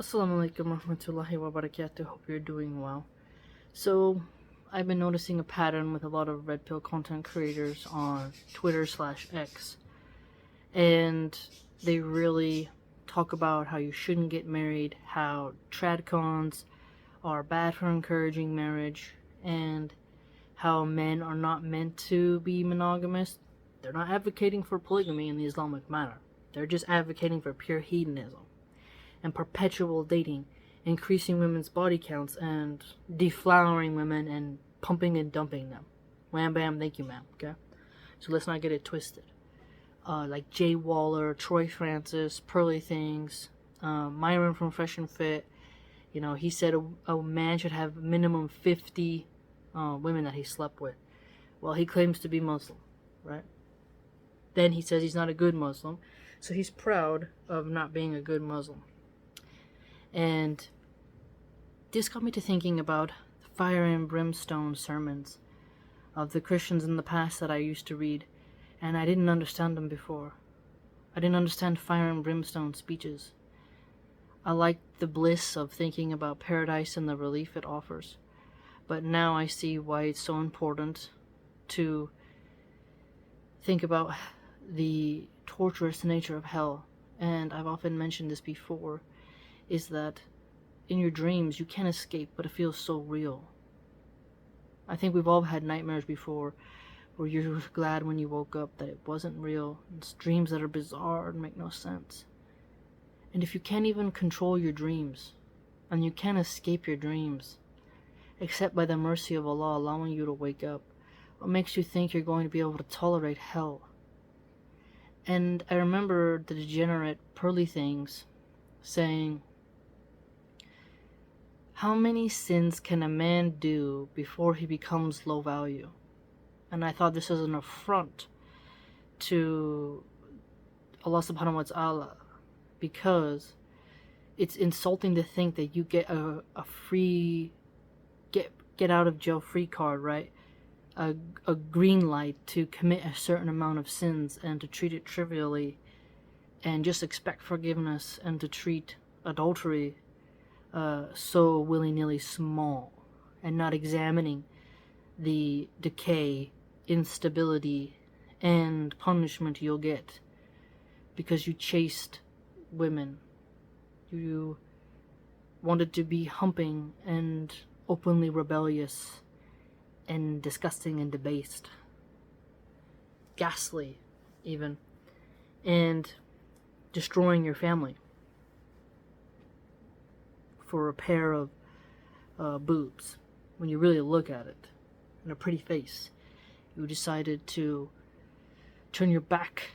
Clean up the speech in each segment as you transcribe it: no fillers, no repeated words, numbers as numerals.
Assalamualaikum warahmatullahi wabarakatuh. Hope you're doing well. So, I've been noticing a pattern with a lot of red pill content creators on Twitter/X, and they really talk about how you shouldn't get married, how tradcons are bad for encouraging marriage, and how men are not meant to be monogamous. They're not advocating for polygamy in the Islamic manner. They're just advocating for pure hedonism and perpetual dating, increasing women's body counts and deflowering women and pumping and dumping them. Wham bam, thank you ma'am, okay? So let's not get it twisted. Like Jay Waller, Troy Francis, Pearly Things, Myron from Fresh and Fit, he said a man should have minimum 50 women that he slept with. Well, he claims to be Muslim, right? Then he says he's not a good Muslim, so he's proud of not being a good Muslim. And this got me to thinking about the fire and brimstone sermons of the Christians in the past that I used to read, and I didn't understand them before. I didn't understand fire and brimstone speeches. I liked the bliss of thinking about paradise and the relief it offers, but now I see why it's so important to think about the torturous nature of hell. And I've often mentioned this before, is that in your dreams you can't escape, but it feels so real. I think we've all had nightmares before where you're glad when you woke up that it wasn't real. It's dreams that are bizarre and make no sense. And if you can't even control your dreams, and you can't escape your dreams, except by the mercy of Allah allowing you to wake up, what makes you think you're going to be able to tolerate hell? And I remember the degenerate Pearly Things saying, how many sins can a man do before he becomes low value? And I thought this was an affront to Allah subhanahu wa ta'ala, because it's insulting to think that you get a free get out of jail free card, right? A green light to commit a certain amount of sins and to treat it trivially and just expect forgiveness, and to treat adultery so willy-nilly small, and not examining the decay, instability, and punishment you'll get because you chased women. You wanted to be humping and openly rebellious and disgusting and debased, ghastly even, and destroying your family for a pair of boobs. When you really look at it, and a pretty face, you decided to turn your back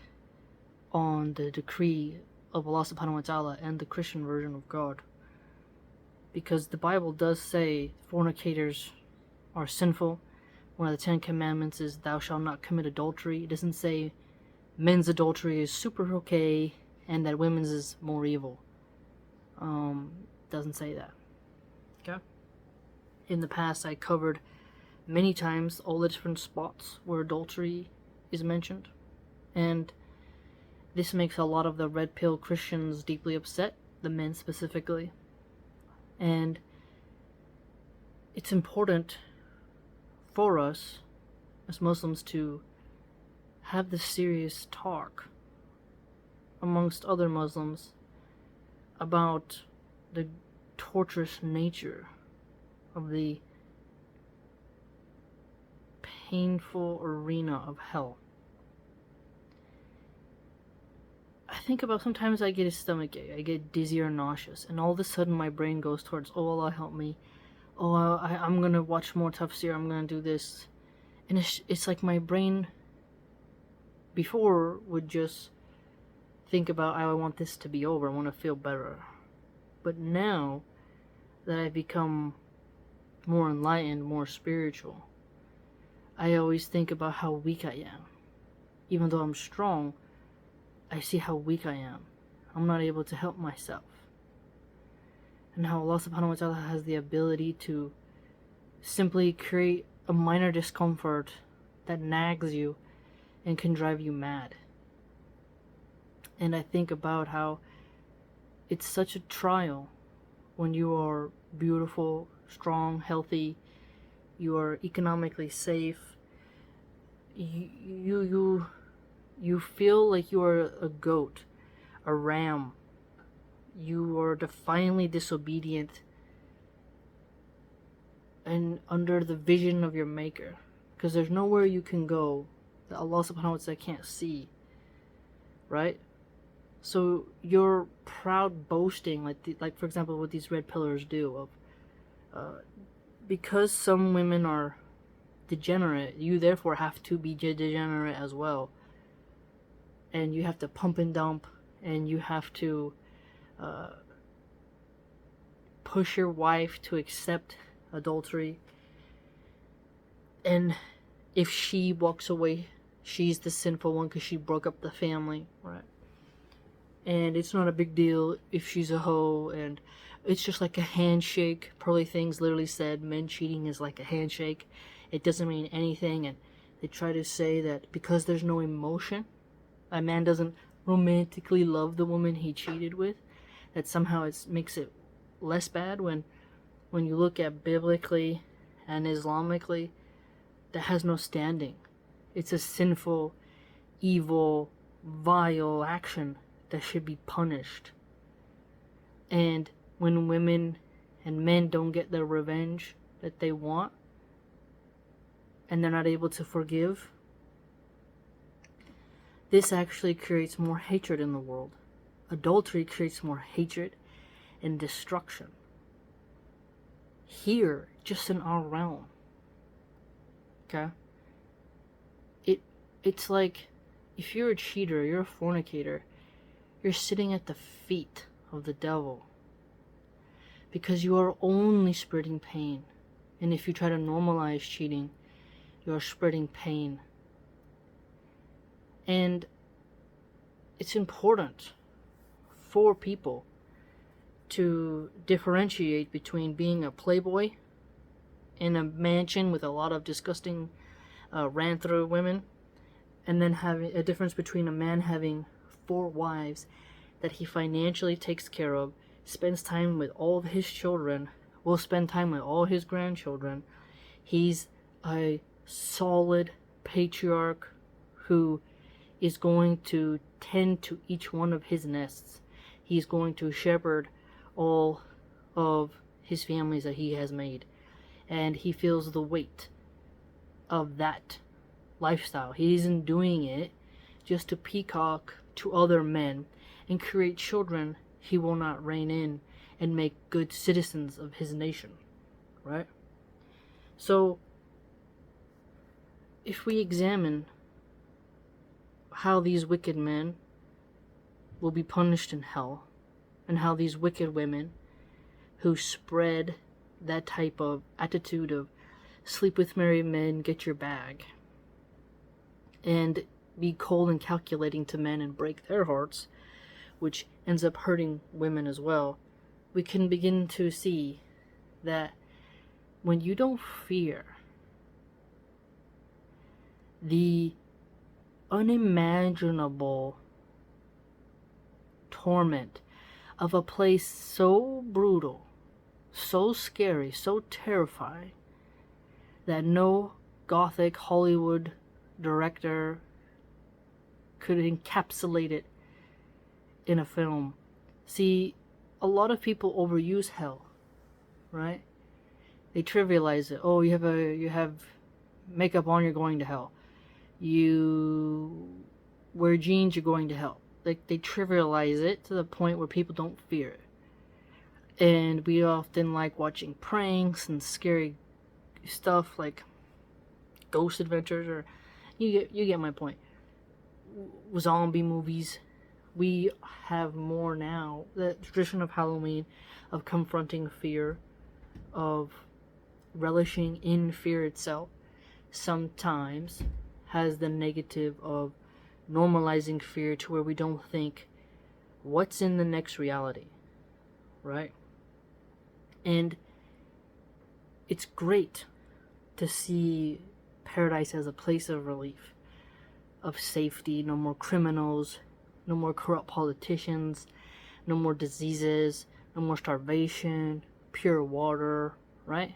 on the decree of Allah subhanahu wa ta'ala and the Christian version of God. Because the Bible does say fornicators are sinful. One of the 10 Commandments is thou shalt not commit adultery. It doesn't say men's adultery is super okay and that women's is more evil. Doesn't say that. Okay? In the past, I covered many times all the different spots where adultery is mentioned, and this makes a lot of the red pill Christians deeply upset, the men specifically. And it's important for us as Muslims to have this serious talk amongst other Muslims about the torturous nature of the painful arena of hell. I think about, sometimes I get a stomach ache, I get dizzy or nauseous, and all of a sudden my brain goes towards, oh Allah help me, oh I'm gonna watch more tafsir, I'm gonna do this. And it's like my brain before would just think about, I want this to be over, I want to feel better. But now that I've become more enlightened, more spiritual, I always think about how weak I am. Even though I'm strong, I see how weak I am. I'm not able to help myself. And how Allah subhanahu wa ta'ala has the ability to simply create a minor discomfort that nags you and can drive you mad. And I think about how it's such a trial when you are beautiful, strong, healthy, you are economically safe, you feel like you are a goat, a ram. You are defiantly disobedient and under the vision of your maker, because there's nowhere you can go that Allah subhanahu wa ta'ala can't see, right? So your proud boasting, like for example what these red pillars do, of because some women are degenerate, you therefore have to be degenerate as well, and you have to pump and dump, and you have to push your wife to accept adultery, and if she walks away, she's the sinful one because she broke up the family, right? And it's not a big deal if she's a hoe, and it's just like a handshake. Pearly Things literally said men cheating is like a handshake. It doesn't mean anything, and they try to say that because there's no emotion, a man doesn't romantically love the woman he cheated with, that somehow it makes it less bad, when you look at biblically and Islamically, that has no standing. It's a sinful, evil, vile action that should be punished. And when women and men don't get the revenge that they want, and they're not able to forgive, this actually creates more hatred in the world. Adultery creates more hatred and destruction. Here, just in our realm. Okay? It's like, if you're a cheater, you're a fornicator, you're sitting at the feet of the devil, because you are only spreading pain. And if you try to normalize cheating, you are spreading pain. And it's important for people to differentiate between being a playboy in a mansion with a lot of disgusting ran through women, and then having a difference between a man having 4 wives that he financially takes care of, spends time with all of his children, will spend time with all his grandchildren. He's a solid patriarch who is going to tend to each one of his nests. He's going to shepherd all of his families that he has made, and he feels the weight of that lifestyle. He isn't doing it just to peacock to other men and create children he will not rein in and make good citizens of his nation, right? So if we examine how these wicked men will be punished in hell, and how these wicked women who spread that type of attitude of sleep with married men, get your bag, and be cold and calculating to men and break their hearts, which ends up hurting women as well, we can begin to see that when you don't fear the unimaginable torment of a place so brutal, so scary, so terrifying, that no gothic Hollywood director could encapsulate it in a film. See, a lot of people overuse hell, right? They trivialize it. Oh, you have makeup on, you're going to hell. You wear jeans, you're going to hell. Like, they trivialize it to the point where people don't fear it. And we often like watching pranks and scary stuff like Ghost Adventures, or you get my point. Zombie movies. We have more now. The tradition of Halloween, of confronting fear, of relishing in fear itself, sometimes has the negative of normalizing fear to where we don't think, what's in the next reality, right? And it's great to see paradise as a place of relief, of safety. No more criminals, no more corrupt politicians, no more diseases, no more starvation, pure water, right?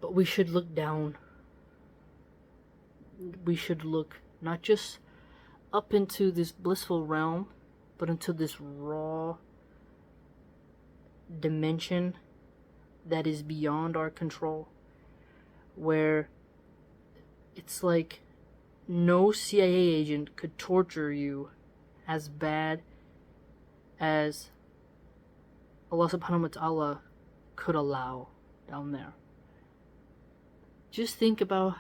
But we should look down. We should look not just up into this blissful realm, but into this raw dimension that is beyond our control, where it's like no CIA agent could torture you as bad as Allah subhanahu wa ta'ala could allow down there. Just think about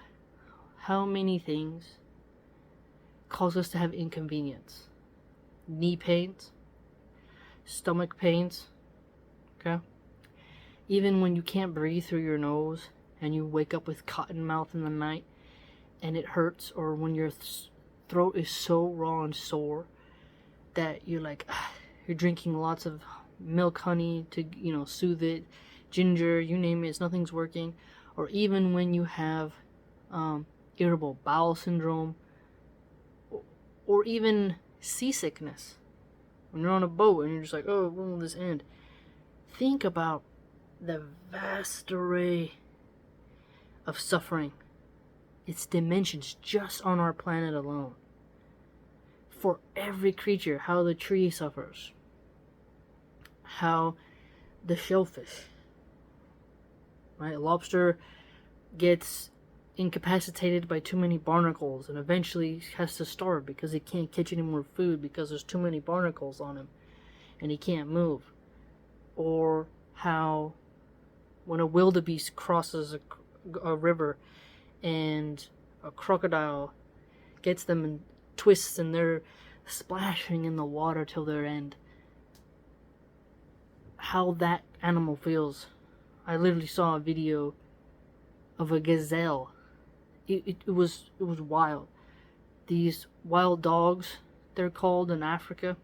how many things cause us to have inconvenience. Knee pains, stomach pains, okay? Even when you can't breathe through your nose and you wake up with cotton mouth in the night and it hurts, or when your throat is so raw and sore that you're like, you're drinking lots of milk, honey to, soothe it, ginger, you name it, nothing's working. Or even when you have irritable bowel syndrome, or even seasickness. When you're on a boat and you're just like, oh, when will this end? Think about the vast array of suffering, its dimensions just on our planet alone. For every creature, how the tree suffers, how the shellfish, right? Lobster gets incapacitated by too many barnacles and eventually has to starve because he can't catch any more food because there's too many barnacles on him and he can't move. Or how when a wildebeest crosses a river and a crocodile gets them and twists and they're splashing in the water till their end, how that animal feels. I literally saw a video of a gazelle. It was wild. These wild dogs, they're called in Africa.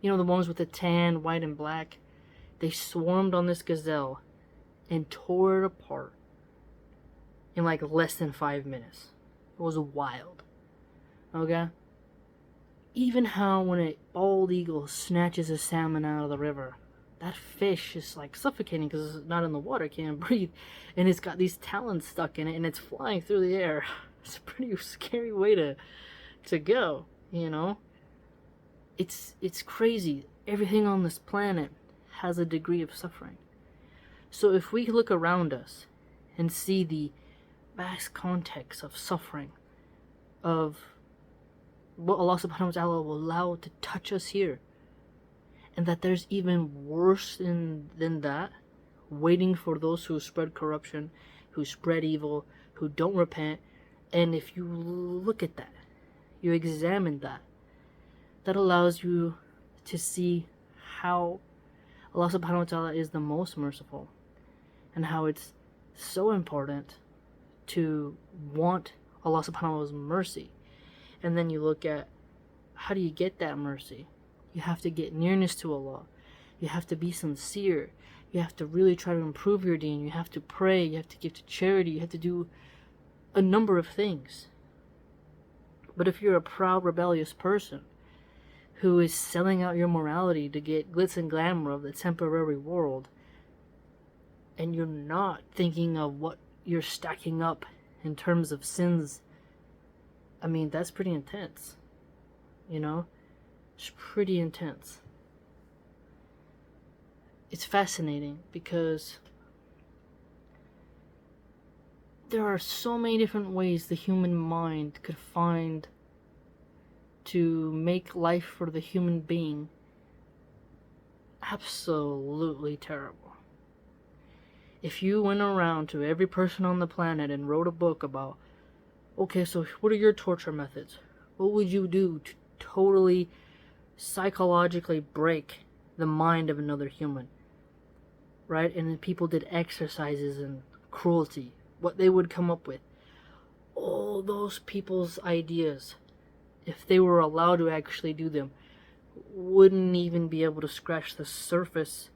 The ones with the tan, white, and black. They swarmed on this gazelle and tore it apart in like less than 5 minutes. It was wild. Okay? Even how when a bald eagle snatches a salmon out of the river, that fish is like suffocating because it's not in the water, can't breathe, and it's got these talons stuck in it and it's flying through the air. It's a pretty scary way to go, It's crazy. Everything on this planet has a degree of suffering. So if we look around us and see the vast context of suffering, of what Allah subhanahu wa ta'ala will allow to touch us here, and that there's even worse than that waiting for those who spread corruption, who spread evil, who don't repent. And if you look at that, you examine that allows you to see how Allah subhanahu wa ta'ala is the most merciful, and how it's so important to want Allah subhanahu wa ta'ala's mercy. And then you look at, how do you get that mercy? You have to get nearness to Allah. You have to be sincere. You have to really try to improve your deen. You have to pray. You have to give to charity. You have to do a number of things. But if you're a proud, rebellious person who is selling out your morality to get glitz and glamour of the temporary world, and you're not thinking of what you're stacking up in terms of sins, I mean, that's pretty intense. It's pretty intense. It's fascinating because there are so many different ways the human mind could find to make life for the human being absolutely terrible. If you went around to every person on the planet and wrote a book about, okay, so what are your torture methods? What would you do to totally psychologically break the mind of another human, right? And then people did exercises and cruelty, what they would come up with. All those people's ideas, if they were allowed to actually do them, wouldn't even be able to scratch the surface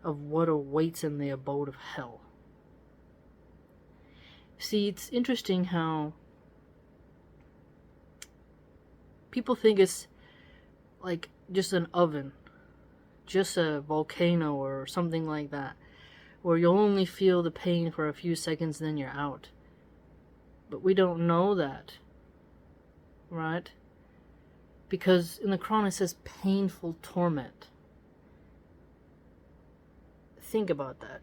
of what awaits in the abode of hell. See, it's interesting how people think it's like just an oven just a volcano or something like that, where you'll only feel the pain for a few seconds, then you're out. But we don't know that, right? Because in the Quran it says painful torment. Think about that.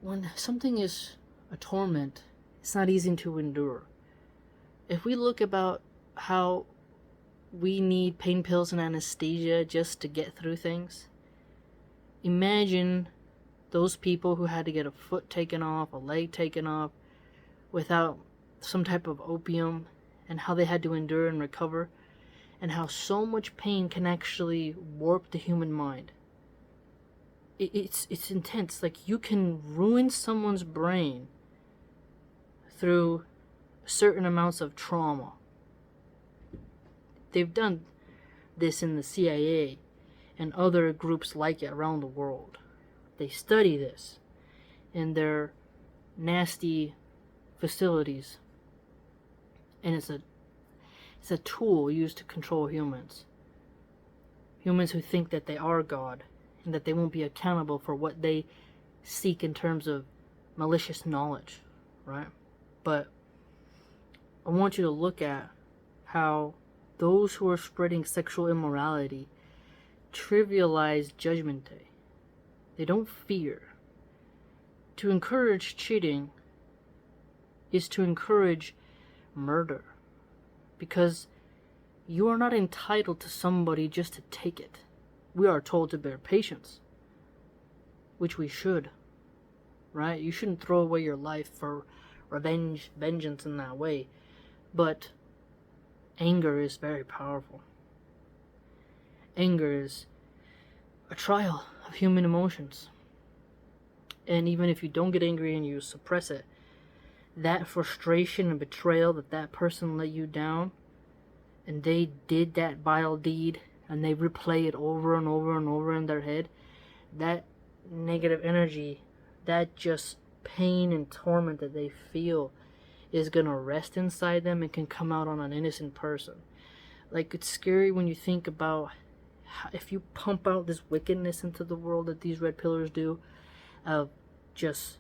When something is a torment, it's not easy to endure. If we look about how we need pain pills and anesthesia just to get through things, imagine those people who had to get a foot taken off, a leg taken off, without some type of opium, and how they had to endure and recover, and how so much pain can actually warp the human mind. It's intense. Like, you can ruin someone's brain through certain amounts of trauma. They've done this in the CIA and other groups like it around the world. They study this in their nasty facilities, and it's a tool used to control humans who think that they are God and that they won't be accountable for what they seek in terms of malicious knowledge, right? But I want you to look at how those who are spreading sexual immorality trivialize Judgment Day. They don't fear. To encourage cheating is to encourage murder, because you are not entitled to somebody just to take it. We are told to bear patience, which we should, right? You shouldn't throw away your life for vengeance in that way. But anger is very powerful. Anger is a trial of human emotions. And even if you don't get angry and you suppress it, that frustration and betrayal that person let you down, and they did that vile deed, and they replay it over and over and over in their head, that negative energy, that just pain and torment that they feel is gonna rest inside them and can come out on an innocent person. Like, it's scary when you think about how, if you pump out this wickedness into the world that these red pillars do, of just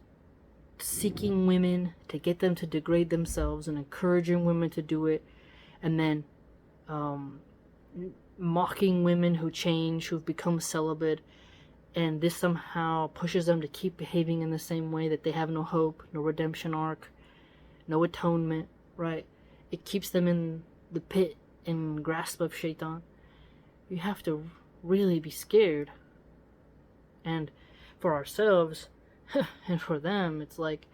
seeking women to get them to degrade themselves and encouraging women to do it, and then mocking women who change, who've become celibate, and this somehow pushes them to keep behaving in the same way, that they have no hope, no redemption arc, no atonement, right? It keeps them in the pit and grasp of Shaitan. You have to really be scared. And for ourselves and for them, it's like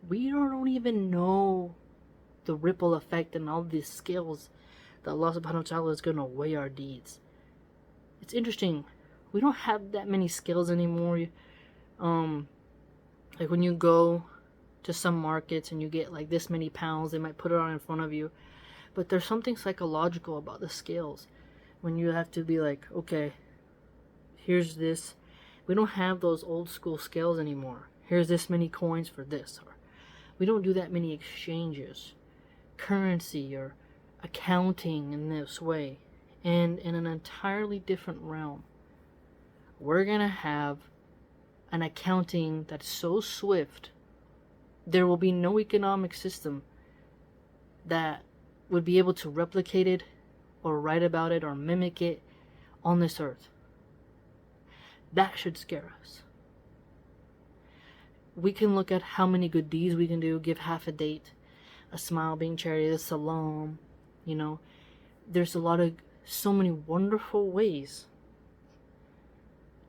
we don't even know the ripple effect and all these scales that Allah subhanahu wa ta'ala is going to weigh our deeds. It's interesting. We don't have that many scales anymore. Like when you go to some markets and you get like this many pounds, they might put it on in front of you. But there's something psychological about the scales. When you have to be like, okay, here's this. We don't have those old school scales anymore. Here's this many coins for this. Or we don't do that many exchanges, currency or accounting in this way. And in an entirely different realm, we're going to have an accounting that's so swift, there will be no economic system that would be able to replicate it or write about it or mimic it on this earth. That should scare us. We can look at how many good deeds we can do, give half a date, a smile being charity, a salam, you know. There's so many wonderful ways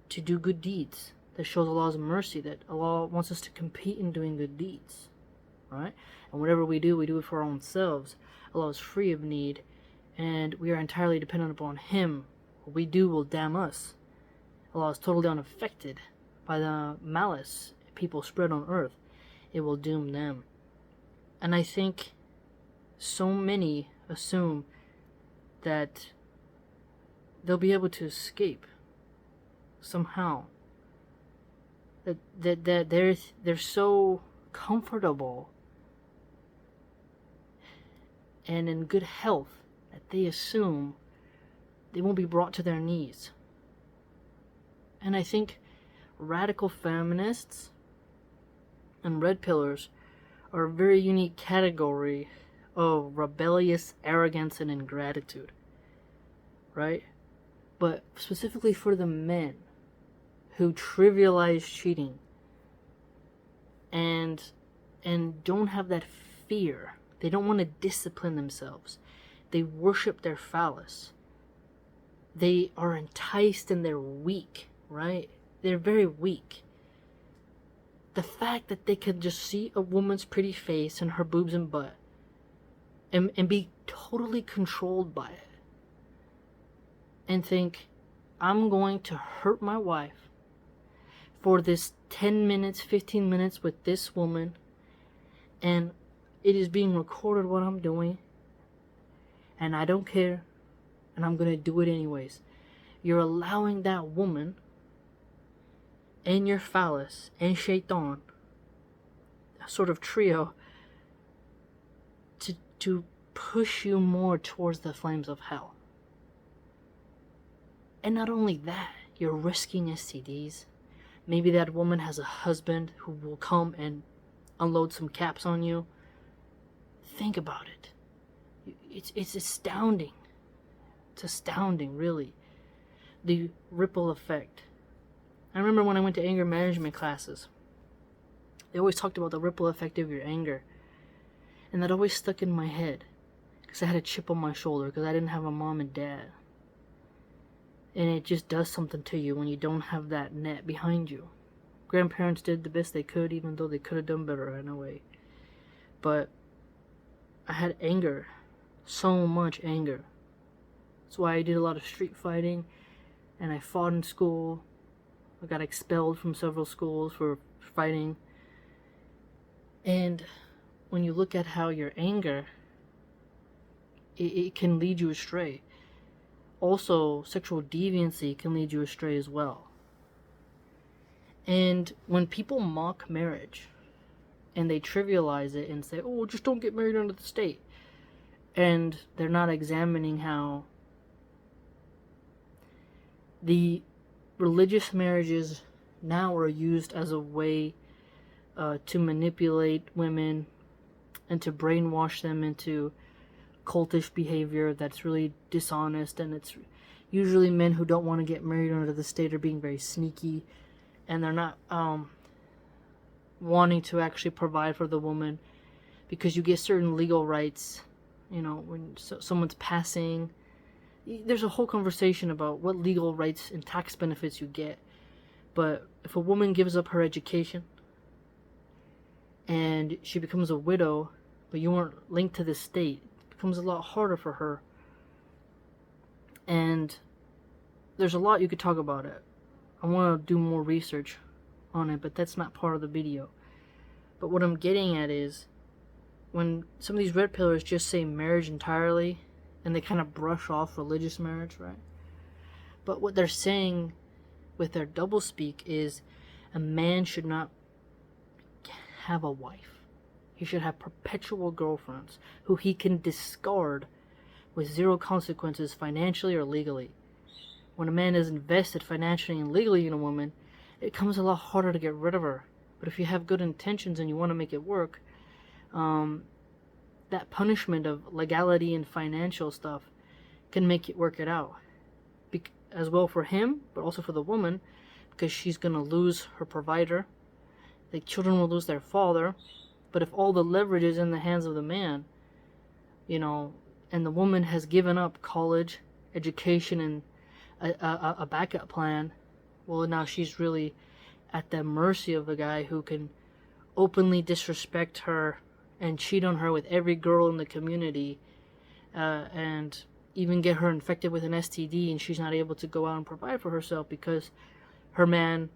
to do good deeds that shows Allah's mercy, that Allah wants us to compete in doing good deeds, right? And whatever we do it for our own selves. Allah is free of need, and we are entirely dependent upon Him. What we do will damn us. Allah is totally unaffected by the malice people spread on earth. It will doom them. And I think so many assume that they'll be able to escape somehow. That they're so comfortable and in good health that they assume they won't be brought to their knees. And I think radical feminists and red pillars are a very unique category of rebellious arrogance and ingratitude, right? But specifically for the men who trivialize cheating and don't have that fear. They don't want to discipline themselves. They worship their phallus. They are enticed and they're weak, right? They're very weak. The fact that they could just see a woman's pretty face and her boobs and butt and be totally controlled by it and think, I'm going to hurt my wife for this 10 minutes, 15 minutes with this woman, and it is being recorded what I'm doing, and I don't care, and I'm going to do it anyways. You're allowing that woman and your phallus and shaitan, a sort of trio, to push you more towards the flames of hell. And not only that, you're risking STDs. Maybe that woman has a husband who will come and unload some caps on you. Think about it. It's astounding. It's astounding, really. The ripple effect. I remember when I went to anger management classes, they always talked about the ripple effect of your anger. And that always stuck in my head. Because I had a chip on my shoulder because I didn't have a mom and dad. And it just does something to you when you don't have that net behind you. Grandparents did the best they could, even though they could have done better in a way. But I had anger. So much anger. That's why I did a lot of street fighting. And I fought in school. I got expelled from several schools for fighting. And when you look at how your anger, it can lead you astray. Also, sexual deviancy can lead you astray as well. And when people mock marriage and they trivialize it and say, oh, just don't get married under the state, and they're not examining how the religious marriages now are used as a way to manipulate women and to brainwash them into cultish behavior that's really dishonest, and it's usually men who don't want to get married under the state are being very sneaky, and they're not wanting to actually provide for the woman, because you get certain legal rights, you know, when someone's passing. There's a whole conversation about what legal rights and tax benefits you get, but if a woman gives up her education and she becomes a widow, but you weren't linked to the state, becomes a lot harder for her. And there's a lot you could talk about it. I want to do more research on it, but that's not part of the video. But what I'm getting at is, when some of these red pillars just say marriage entirely, and they kind of brush off religious marriage, right? But what they're saying with their doublespeak is a man should not have a wife. He should have perpetual girlfriends who he can discard with zero consequences financially or legally. When a man is invested financially and legally in a woman, it becomes a lot harder to get rid of her. But if you have good intentions and you want to make it work, that punishment of legality and financial stuff can make it work it out. As well for him, but also for the woman, because she's going to lose her provider. The children will lose their father. But if all the leverage is in the hands of the man, you know, and the woman has given up college, education, and a backup plan, well, now she's really at the mercy of the guy who can openly disrespect her and cheat on her with every girl in the community, and even get her infected with an STD, and she's not able to go out and provide for herself because her man,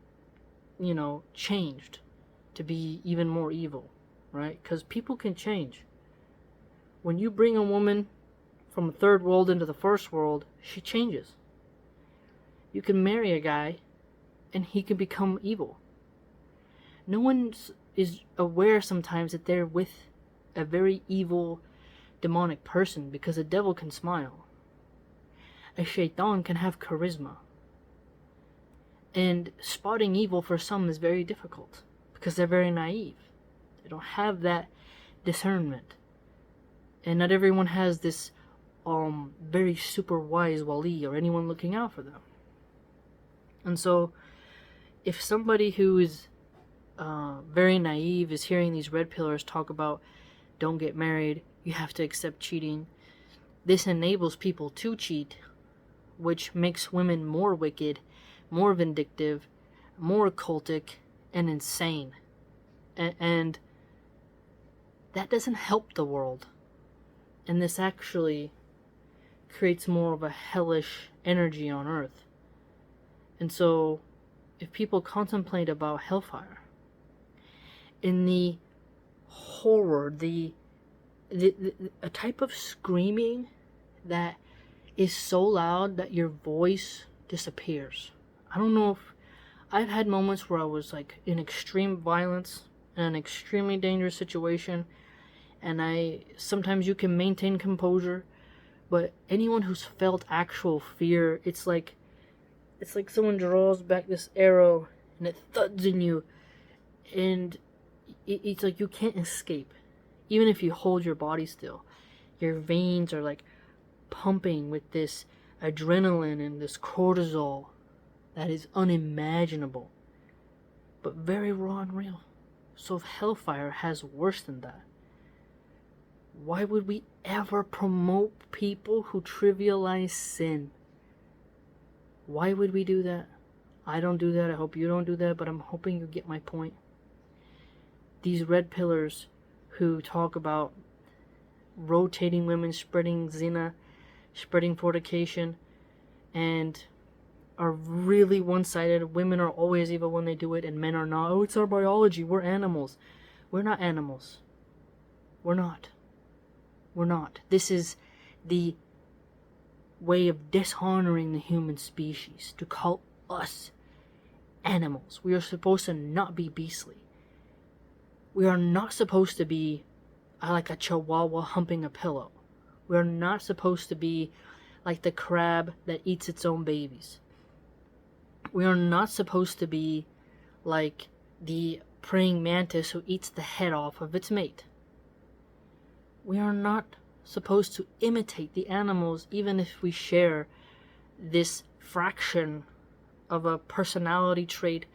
you know, changed to be even more evil. Right? Because people can change. When you bring a woman from a third world into the first world, she changes. You can marry a guy and he can become evil. No one is aware sometimes that they're with a very evil, demonic person, because the devil can smile. a shaitan can have charisma. And spotting evil for some is very difficult because they're very naive. They don't have that discernment. And not everyone has this very super wise wali or anyone looking out for them. And so if somebody who is very naive is hearing these red pillars talk about don't get married, you have to accept cheating, this enables people to cheat, which makes women more wicked, more vindictive, more occultic, and insane. And that doesn't help the world. And this actually creates more of a hellish energy on Earth. And so, if people contemplate about hellfire, in the horror, a type of screaming that is so loud that your voice disappears. I don't know if I've had moments where I was like in extreme violence in an extremely dangerous situation, and sometimes you can maintain composure, but anyone who's felt actual fear, it's like someone draws back this arrow and it thuds in you, and it's like you can't escape. Even if you hold your body still, your veins are like pumping with this adrenaline and this cortisol that is unimaginable, but very raw and real. So if hellfire has worse than that, why would we ever promote people who trivialize sin? Why would we do that? I don't do that. I hope you don't do that, but I'm hoping you get my point. These red pillars who talk about rotating women, spreading zina, spreading fornication, and are really one-sided. Women are always evil when they do it, and men are not. Oh, it's our biology. We're animals. We're not animals. We're not. We're not. This is the way of dishonoring the human species, to call us animals. We are supposed to not be beastly. We are not supposed to be like a chihuahua humping a pillow. We are not supposed to be like the crab that eats its own babies. We are not supposed to be like the praying mantis who eats the head off of its mate. We are not supposed to imitate the animals, even if we share this fraction of a personality trait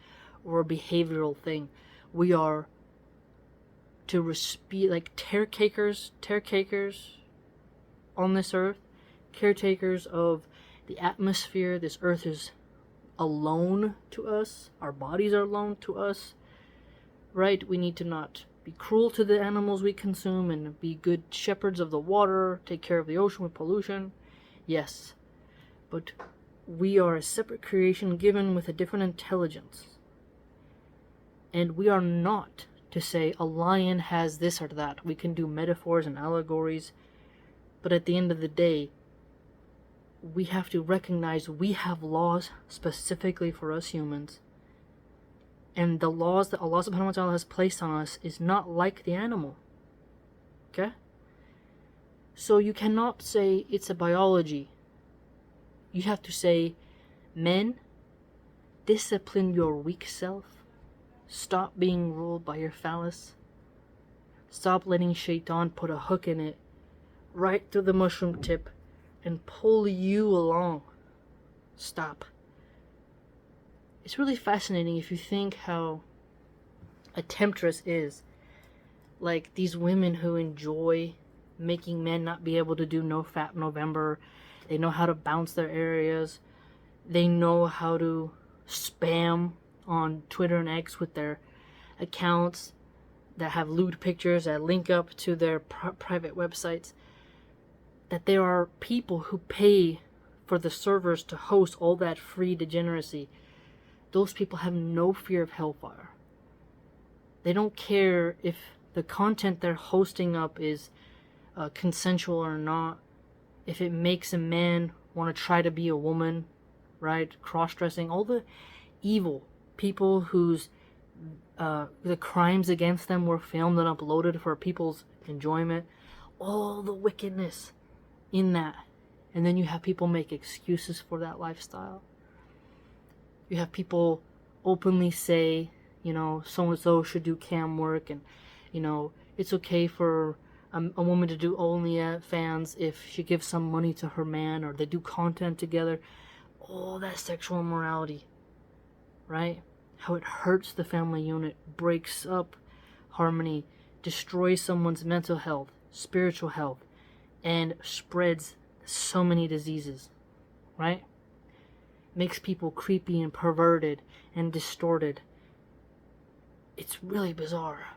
or a behavioral thing. We are to be like caretakers on this earth, caretakers of the atmosphere. This earth is alone to us. Our bodies are alone to us, right? We need to not be cruel to the animals we consume and be good shepherds of the water, take care of the ocean with pollution. Yes, but we are a separate creation given with a different intelligence. And we are not to say a lion has this or that. We can do metaphors and allegories, but at the end of the day, we have to recognize we have laws specifically for us humans. And the laws that Allah subhanahu wa ta'ala has placed on us is not like the animal. Okay? So you cannot say it's a biology. You have to say, men, discipline your weak self. Stop being ruled by your phallus. Stop letting shaitan put a hook in it right through the mushroom tip and pull you along. Stop. It's really fascinating if you think how a temptress is. Like these women who enjoy making men not be able to do no fap November. They know how to bounce their areas. They know how to spam on Twitter and X with their accounts that have lewd pictures that link up to their private websites. That there are people who pay for the servers to host all that free degeneracy. Those people have no fear of hellfire. They don't care if the content they're hosting up is consensual or not. If it makes a man want to try to be a woman, right? Cross-dressing, all the evil people whose the crimes against them were filmed and uploaded for people's enjoyment. All the wickedness in that And then you have people make excuses for that lifestyle. You have people openly say, you know, so-and-so should do cam work, and, you know, it's okay for a woman to do OnlyFans if she gives some money to her man, or they do content together. All that sexual immorality, right? How it hurts the family unit, breaks up harmony, destroys someone's mental health, spiritual health, and spreads so many diseases, right? Makes people creepy and perverted and distorted. It's really bizarre.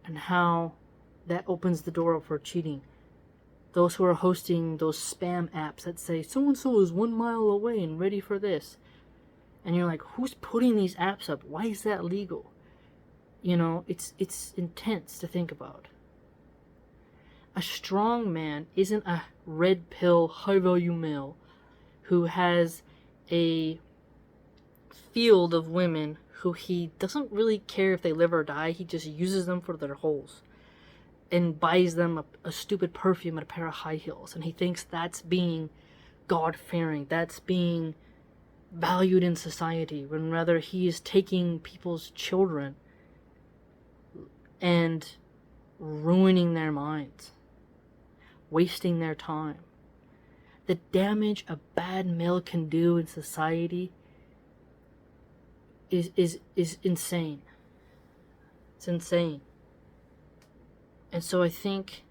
And how that opens the door for cheating. Those who are hosting those spam apps that say so-and-so is 1 mile away and ready for this. And you're like, who's putting these apps up? Why is that legal? You know, it's intense to think about. A strong man isn't a red pill, high value male who has a field of women who he doesn't really care if they live or die. He just uses them for their holes and buys them a stupid perfume and a pair of high heels. And he thinks that's being God-fearing. That's being valued in society, when rather he is taking people's children and ruining their minds, wasting their time. The damage a bad male can do in society is insane. It's insane. And so I think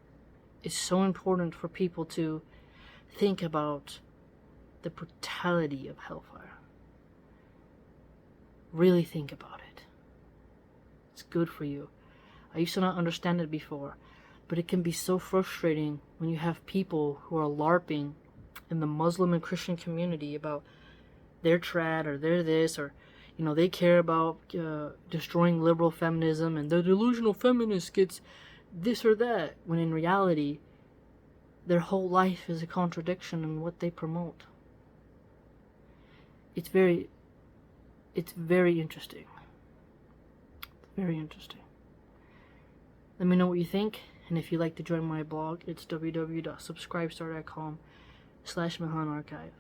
it's so important for people to think about the brutality of Hellfire. Really think about it. It's good for you. I used to not understand it before, but it can be so frustrating when you have people who are LARPing in the Muslim and Christian community about their trad or their this, or, you know, they care about destroying liberal feminism, and the delusional feminist gets this or that, when in reality their whole life is a contradiction in what they promote. It's very interesting. Very interesting. Let me know what you think, and if you'd like to join my blog, it's www.subscribestar.com/Milahan Archive.